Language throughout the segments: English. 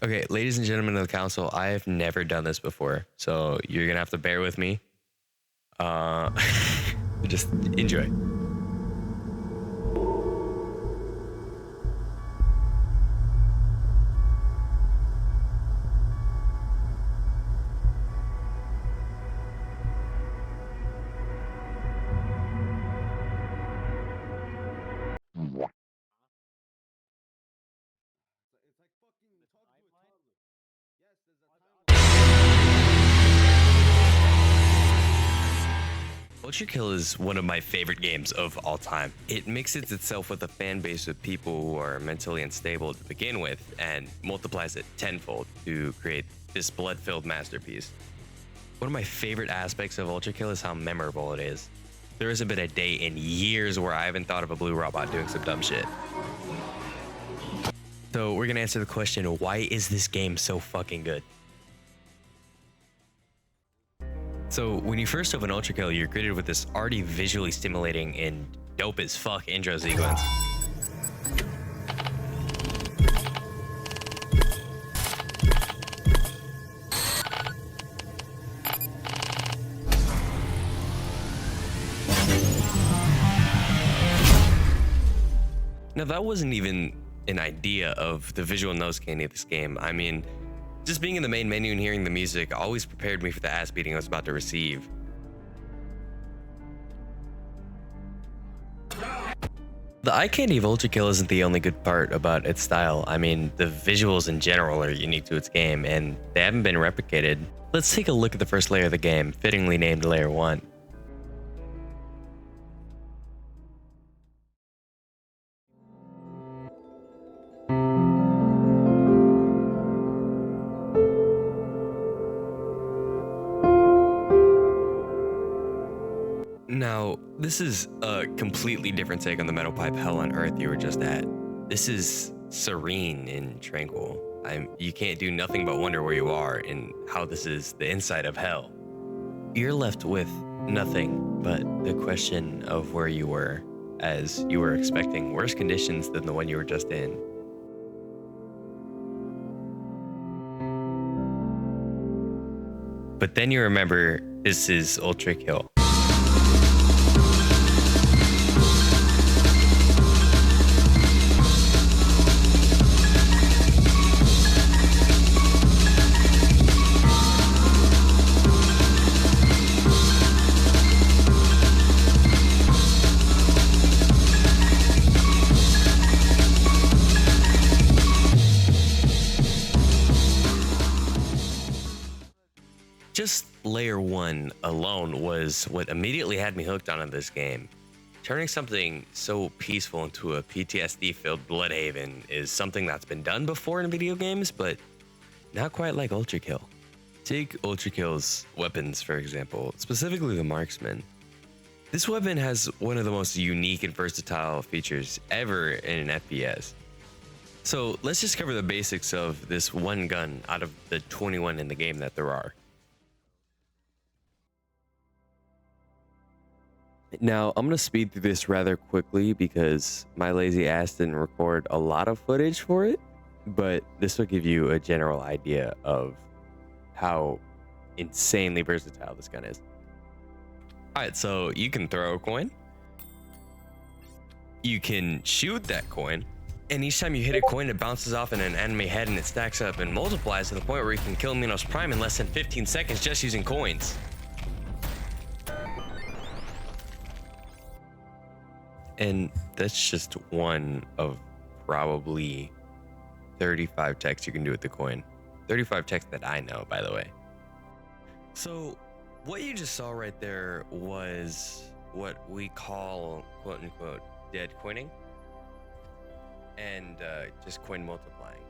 Okay, ladies and gentlemen of the council, I have never done this before, so you're gonna have to bear with me. Uh, just enjoy. Ultrakill is one of my favorite games of all time. It mixes itself with a fan base of people who are mentally unstable to begin with and multiplies it tenfold to create this blood-filled masterpiece. One of my favorite aspects of Ultrakill is how memorable it is. There hasn't been a day in years where I haven't thought of a blue robot doing some dumb shit. So we're gonna answer the question, why is this game so fucking good? So when you first open Ultrakill, you're greeted with this already visually stimulating and dope as fuck intro sequence. Now that wasn't even an idea of the visual nose candy of this game. I mean, just being in the main menu and hearing the music always prepared me for the ass beating I was about to receive. The eye candy of Ultrakill isn't the only good part about its style. I mean, the visuals in general are unique to its game, and they haven't been replicated. Let's take a look at the first layer of the game, fittingly named Layer 1. Now, this is a completely different take on the metal pipe hell on earth you were just at. This is serene and tranquil. You can't do nothing but wonder where you are and how this is the inside of hell. You're left with nothing but the question of where you were, as you were expecting worse conditions than the one you were just in. But then you remember this is Ultrakill. Just layer 1 alone was what immediately had me hooked onto this game. Turning something so peaceful into a PTSD-filled blood haven is something that's been done before in video games, but not quite like Ultrakill. Take Ultrakill's weapons, for example, specifically the Marksman. This weapon has one of the most unique and versatile features ever in an FPS. So let's just cover the basics of this one gun out of the 21 in the game that there are. Now, I'm going to speed through this rather quickly because my lazy ass didn't record a lot of footage for it, but this will give you a general idea of how insanely versatile this gun is. Alright, so you can throw a coin, you can shoot that coin, and each time you hit a coin, it bounces off in an enemy head and it stacks up and multiplies to the point where you can kill Minos Prime in less than 15 seconds just using coins. And that's just one of probably 35 techs you can do with the coin. 35 techs that I know, by the way. So what you just saw right there was what we call, quote unquote, dead coining and just coin multiplying.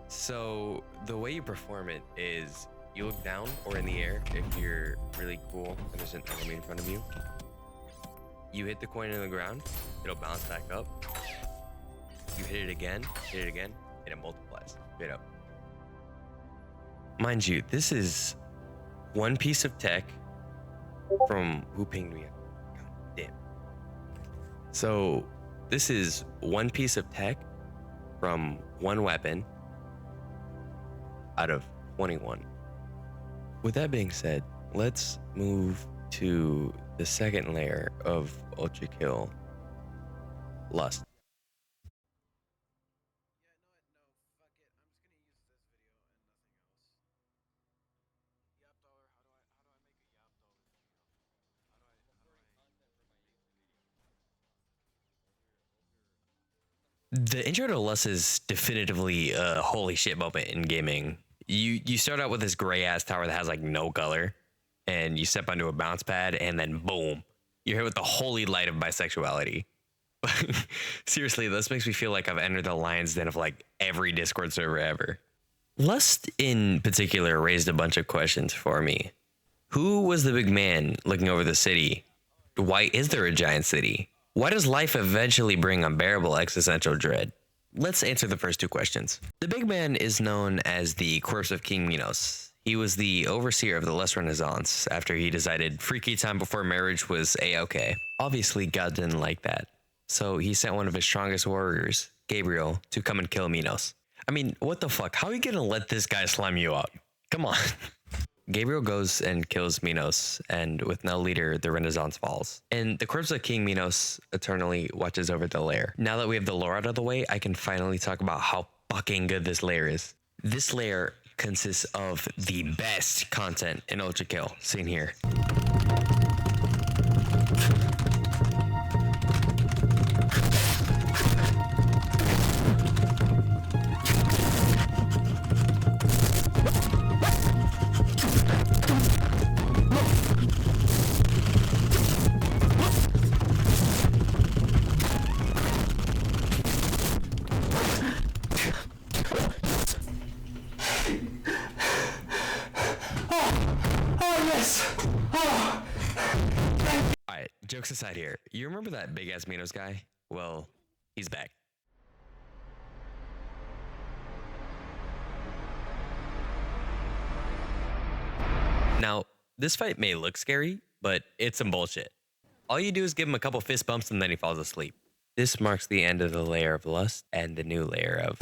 So the way you perform it is you look down or in the air if you're really cool and there's an enemy in front of you. You hit the coin in the ground, it'll bounce back up. You hit it again, and it multiplies straight up. Mind you, this is one piece of tech from who pinged me? God damn. So this is one piece of tech from one weapon out of 21. With that being said, let's move to the second layer of Ultrakill, Lust. The intro to Lust is definitively a holy shit moment in gaming. You start out with this gray ass tower that has like no color, and you step onto a bounce pad, and then boom, you're hit with the holy light of bisexuality. Seriously, this makes me feel like I've entered the lion's den of like every Discord server ever. Lust in particular raised a bunch of questions for me. Who was the big man looking over the city? Why is there a giant city? Why does life eventually bring unbearable existential dread? Let's answer the first two questions. The big man is known as the corpse of King Minos. He was the overseer of the Lust Renaissance after he decided freaky time before marriage was a-okay. Obviously, God didn't like that, so he sent one of his strongest warriors, Gabriel, to come and kill Minos. I mean, what the fuck? How are you gonna let this guy slime you up? Come on. Gabriel goes and kills Minos, and with no leader, the Renaissance falls. And the corpse of King Minos eternally watches over the lair. Now that we have the lore out of the way, I can finally talk about how fucking good this lair is. This lair consists of the best content in Ultrakill, seen here. Alright, jokes aside here, you remember that big ass Minos guy? Well, he's back. Now, this fight may look scary, but it's some bullshit. All you do is give him a couple fist bumps and then he falls asleep. This marks the end of the layer of Lust and the new layer of...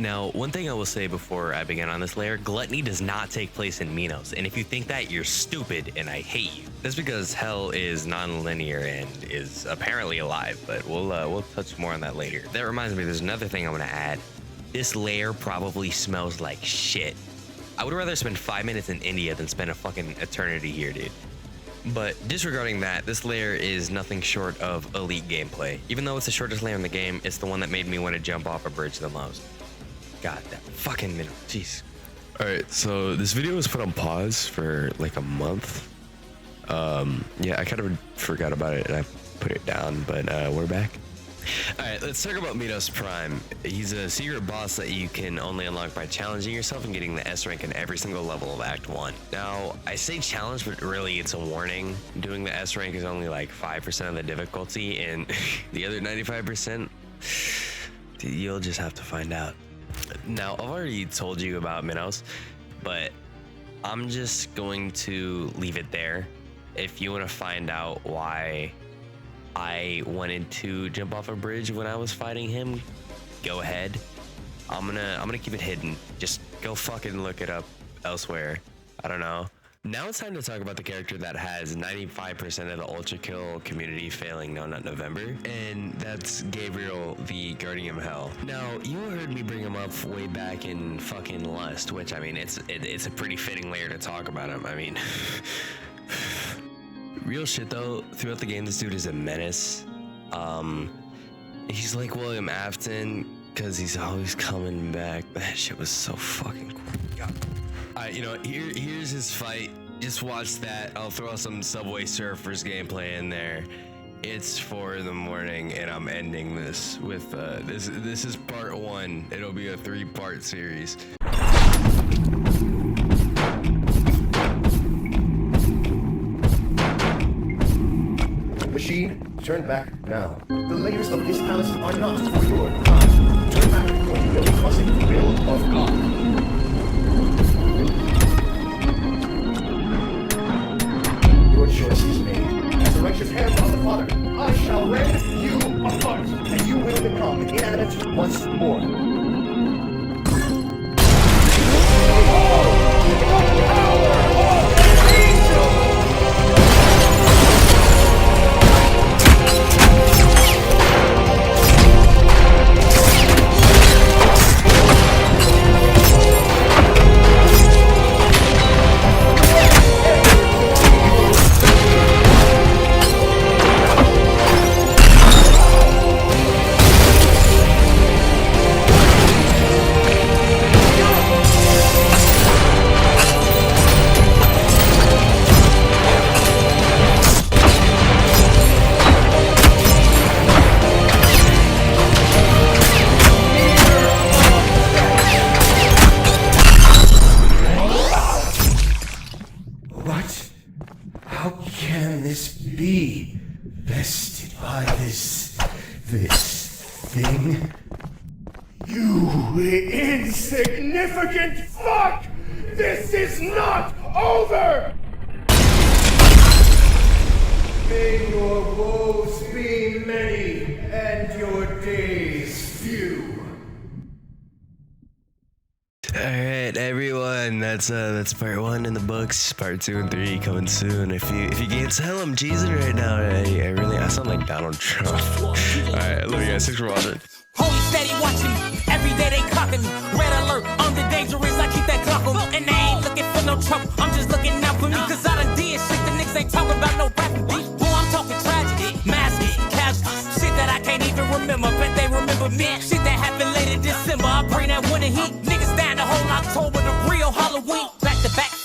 Now, one thing I will say before I begin on this layer, gluttony does not take place in Minos, and if you think that, you're stupid and I hate you. That's because hell is non-linear and is apparently alive, but we'll touch more on that later. That reminds me, there's another thing I want to add. This layer probably smells like shit. I would rather spend 5 minutes in India than spend a fucking eternity here, dude. But disregarding that, this layer is nothing short of elite gameplay. Even though it's the shortest layer in the game, it's the one that made me want to jump off a bridge the most. God, that fucking minute. Jeez. Alright, so this video was put on pause for like a month. Yeah, I kind of forgot about it and I put it down, but we're back. Alright, let's talk about Minos Prime. He's a secret boss that you can only unlock by challenging yourself and getting the S rank in every single level of Act 1. Now, I say challenge, but really it's a warning. Doing the S rank is only like 5% of the difficulty, and the other 95%, you'll just have to find out. Now, I've already told you about Minos, but I'm just going to leave it there. If you want to find out why I wanted to jump off a bridge when I was fighting him, go ahead. I'm gonna keep it hidden. Just go fucking look it up elsewhere. I don't know. Now it's time to talk about the character that has 95% of the Ultrakill community failing No Nut November, and that's Gabriel, the Guardian of Hell. Now, you heard me bring him up way back in fucking Lust, which, I mean, it's a pretty fitting layer to talk about him. I mean, real shit though, throughout the game, this dude is a menace. He's like William Afton, because he's always coming back. That shit was so fucking cool. God. Alright, you know, here's his fight. Just watch that. I'll throw some Subway Surfers gameplay in there. It's 4 in the morning, and I'm ending this with this is part 1. It'll be a 3-part series. machine, turn back now. The layers of this palace are not for your crime. Turn back or you will be crossing the will of God. Your choice is made. As the righteous hand of the Father, I shall rend you apart, and you will become inanimate once more. What? How can this be? Bested by this thing? You insignificant fuck! This is not over! May your woes be many and your days few. Alright, everyone, that's part 1 in the books. Part 2 and 3 coming soon. If you can't tell, I'm cheesing right now. I sound like Donald Trump. Alright, I love you guys. Thanks for watching. Holy steady watching me. Every day they clocking me. Red alert, I'm the dangerous. I keep that clock on me. And they ain't looking for no trouble. I'm just looking out for me. Cause I done did shit the niggas ain't talking about no rapping beef. Boy, I'm talking tragedy, massive, casual. Shit that I can't even remember. Bet they remember me. Shit that happened late in December. I bring that winter heat. Niggas down the whole October, the real Halloween. Back to back.